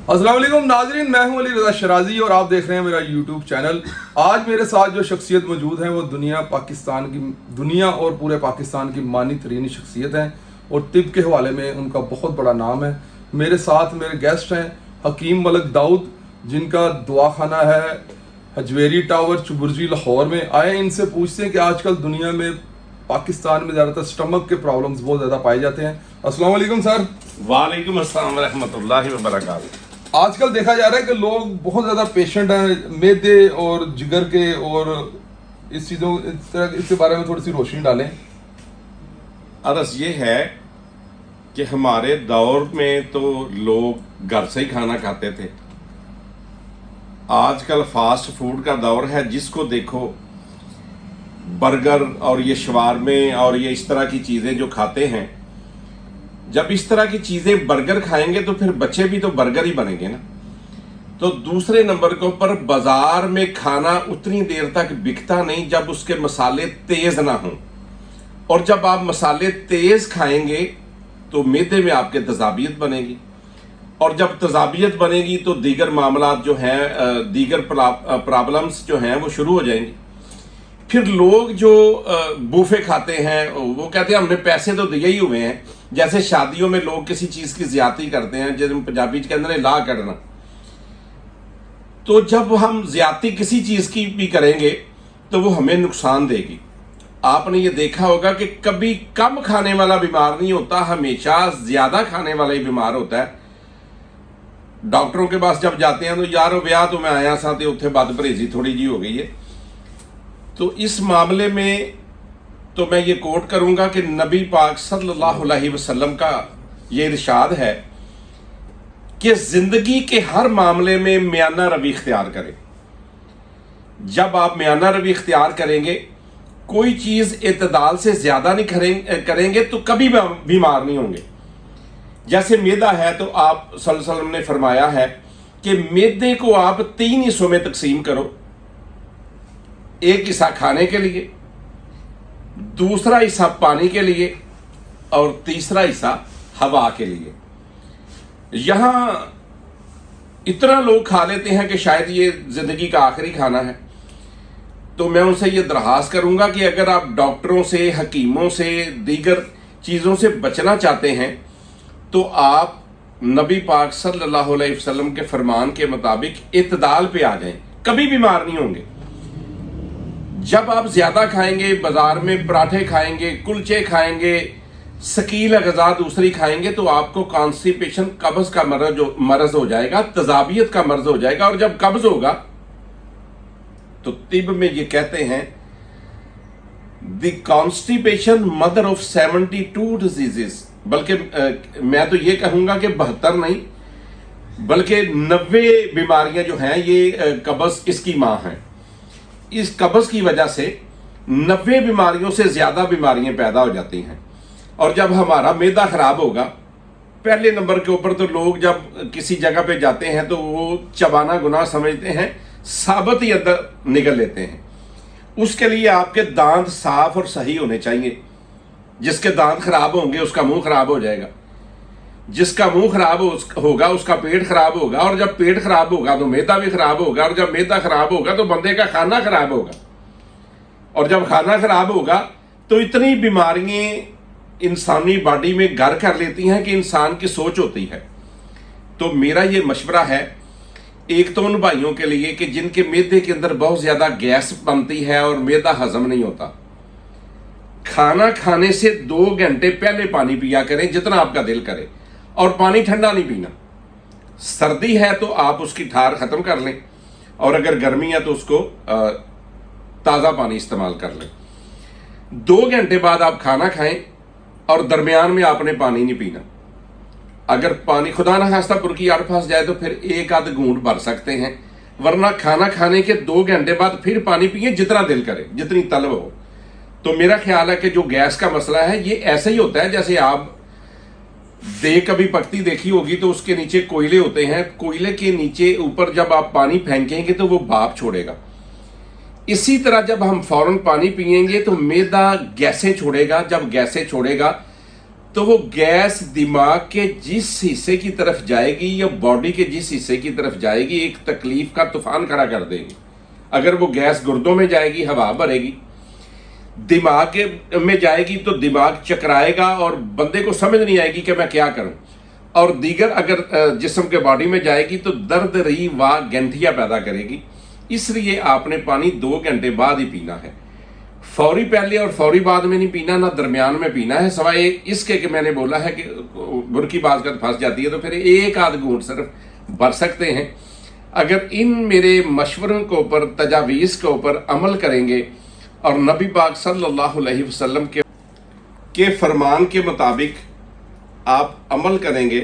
अस्सलाम वालेकुम नाजरीन, मैं हूं अली रज़ा शराजी और आप देख रहे हैं मेरा यूट्यूब चैनल। आज मेरे साथ जो शख्सियत मौजूद है वो दुनिया और पूरे पाकिस्तान की मानी तरीन शख्सियत हैं और तिब के हवाले में उनका बहुत बड़ा नाम है। मेरे साथ मेरे गेस्ट हैं हकीम मलिक दाऊद, जिनका दवाखाना है हजवेरी टावर चुबुर्जी लाहौर में। आए इनसे पूछते हैं कि आजकल दुनिया में पाकिस्तान में ज़्यादातर स्टमक के प्रॉब्लम्स बहुत ज़्यादा पाए जाते हैं। अस्सलाम वालेकुम सर। वालेकुम अस्सलाम व रहमतुल्लाहि व बरकातहू। आजकल देखा जा रहा है कि लोग बहुत ज़्यादा पेशेंट हैं मैदे और जिगर के, और इस चीज़ों इसके बारे में थोड़ी सी रोशनी डालें। अर्ज़ ये है कि हमारे दौर में तो लोग घर से ही खाना खाते थे। आजकल फास्ट फूड का दौर है, जिसको देखो बर्गर और ये शवारमे और ये इस तरह की चीज़ें जो खाते हैं। जब इस तरह की चीज़ें बर्गर खाएंगे तो फिर बच्चे भी तो बर्गर ही बनेंगे ना। तो दूसरे नंबर के ऊपर बाजार में खाना उतनी देर तक बिकता नहीं जब उसके मसाले तेज ना हों, और जब आप मसाले तेज खाएंगे तो मैदे में आपके तजाबियत बनेगी, और जब तजाबियत बनेगी तो दीगर मामलात जो हैं, दीगर प्रॉब्लम्स जो हैं वो शुरू हो जाएंगी। फिर लोग जो बूफे खाते हैं वो कहते हैं हमने पैसे तो दिए ही हुए हैं। जैसे शादियों में लोग किसी चीज की ज्यादती करते हैं, जैसे पंजाबी के अंदर ला करना। तो जब हम ज्यादती किसी चीज की भी करेंगे तो वो हमें नुकसान देगी। आपने ये देखा होगा कि कभी कम खाने वाला बीमार नहीं होता, हमेशा ज्यादा खाने वाला ही बीमार होता है। डॉक्टरों के पास जब जाते हैं तो यार ब्याह तो मैं आया सा तो उत्थे बद परहेजी थोड़ी जी हो गई है। तो इस मामले में तो मैं ये कोट करूंगा कि नबी पाक सल्लल्लाहु अलैहि वसल्लम का ये इरशाद है कि जिंदगी के हर मामले में मियाना रवि इख्तियार करें। जब आप मियाना रवि इख्तियार करेंगे, कोई चीज इतदाल से ज्यादा नहीं करेंगे तो कभी बीमार नहीं होंगे। जैसे मैदा है तो आप सल्लल्लाहु अलैहि वसल्लम ने फरमाया है कि मैदे को आप 3 हिस्सों में तकसीम करो। एक हिस्सा खाने के लिए, दूसरा हिस्सा पानी के लिए, और तीसरा हिस्सा हवा के लिए। यहां इतना लोग खा लेते हैं कि शायद ये जिंदगी का आखिरी खाना है। तो मैं उनसे ये दरखास्त करूंगा कि अगर आप डॉक्टरों से, हकीमों से, दीगर चीजों से बचना चाहते हैं तो आप नबी पाक सल्लल्लाहु अलैहि वसल्लम के फरमान के मुताबिक इत्दाल पे आ जाएं, कभी बीमार नहीं होंगे। जब आप ज्यादा खाएंगे, बाजार में पराठे खाएंगे, कुलचे खाएंगे, सकील ग़िज़ा दूसरी खाएंगे, तो आपको कॉन्स्टिपेशन, कब्ज का मर्ज हो जाएगा, तजाबियत का मर्ज हो जाएगा। और जब कब्ज होगा तो तिब में ये कहते हैं the constipation mother of 72 diseases. बल्कि मैं तो ये कहूंगा कि 72 नहीं बल्कि 90 बीमारियां जो हैं ये कब्ज इसकी मां है। इस कब्ज की वजह से 90 बीमारियों से ज्यादा बीमारियां पैदा हो जाती हैं। और जब हमारा मैदा खराब होगा, पहले नंबर के ऊपर तो लोग जब किसी जगह पे जाते हैं तो वो चबाना गुनाह समझते हैं, साबत ही अंदर निगल लेते हैं। उसके लिए आपके दांत साफ और सही होने चाहिए। जिसके दांत खराब होंगे उसका मुंह खराब हो जाएगा, जिसका मुंह खराब होगा उसका पेट खराब होगा, और जब पेट खराब होगा तो मैदा भी खराब होगा, और जब मैदा खराब होगा तो बंदे का खाना खराब होगा, और जब खाना खराब होगा तो इतनी बीमारियां इंसानी बॉडी में घर कर लेती हैं कि इंसान की सोच होती है। तो मेरा ये मशवरा है एक तो उन भाइयों के लिए कि जिनके मैदे के अंदर बहुत ज्यादा गैस बनती है और मैदा हजम नहीं होता, खाना खाने से 2 घंटे पहले पानी पिया करें जितना आपका दिल करे, और पानी ठंडा नहीं पीना। सर्दी है तो आप उसकी ठार खत्म कर लें, और अगर गर्मी है तो उसको ताज़ा पानी इस्तेमाल कर लें। 2 घंटे बाद आप खाना खाएं और दरमियान में आपने पानी नहीं पीना। अगर पानी खुदा ना खास्ता पुरकी आड़ फंस जाए तो फिर एक आध घूंट भर सकते हैं, वरना खाना खाने के 2 घंटे बाद फिर पानी पिए जितना दिल करे, जितनी तलब हो। तो मेरा ख्याल है कि जो गैस का मसला है ये ऐसा ही होता है जैसे आप कभी पकती देखी होगी तो उसके नीचे कोयले होते हैं, कोयले के नीचे ऊपर जब आप पानी फेंकेंगे तो वो भाप छोड़ेगा। इसी तरह जब हम फौरन पानी पिएंगे तो मैदा गैसें छोड़ेगा, जब गैसें छोड़ेगा तो वो गैस दिमाग के जिस हिस्से की तरफ जाएगी या बॉडी के जिस हिस्से की तरफ जाएगी एक तकलीफ का तूफान खड़ा कर देगी। अगर वो गैस गुर्दों में जाएगी हवा भरेगी, दिमाग में जाएगी तो दिमाग चकराएगा और बंदे को समझ नहीं आएगी कि मैं क्या करूं। और दीगर अगर जिस्म के बॉडी में जाएगी तो दर्द रही व गंठिया पैदा करेगी। इसलिए आपने पानी 2 घंटे बाद ही पीना है, फौरी पहले और फौरी बाद में नहीं पीना, ना दरमियान में पीना है। सवाए इसके कि मैंने बोला है कि बुरकी बाज़ फंस जाती है तो फिर 1 आध घूंट सिर्फ भर सकते हैं। अगर इन मेरे मशवरों के ऊपर, तजावीज़ के ऊपर अमल करेंगे और नबी पाक सल्लल्लाहु अलैहि वसल्लम के फरमान के मुताबिक आप अमल करेंगे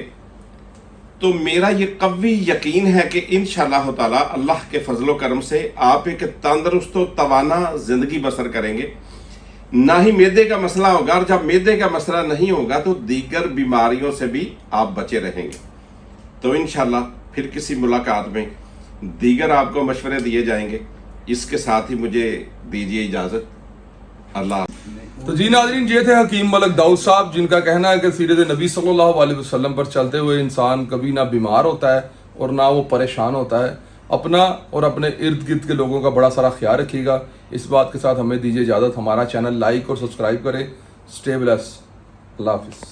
तो मेरा ये कवी यकीन है कि इंशाअल्लाह ताला अल्लाह के फजलो करम से आप एक तंदरुस्त और तवाना ज़िंदगी बसर करेंगे। ना ही मैदे का मसला होगा, और जब मैदे का मसला नहीं होगा तो दीगर बीमारियों से भी आप बचे रहेंगे। तो इंशाअल्लाह फिर किसी मुलाकात में दीगर आपको मशवरे दिए जाएंगे। इसके साथ ही मुझे दीजिए इजाज़त। अल्लाह। तो जी नाज़रीन, ये थे हकीम मलक दाऊद साहब, जिनका कहना है कि सीरत नबी सल्लल्लाहु अलैहि वसल्लम पर चलते हुए इंसान कभी ना बीमार होता है और ना वो परेशान होता है। अपना और अपने इर्द गिर्द के लोगों का बड़ा सारा ख्याल रखिएगा। इस बात के साथ हमें दीजिए इजाज़त। हमारा चैनल लाइक और सब्सक्राइब करें। Stay blessed. अल्लाह हाफिज़।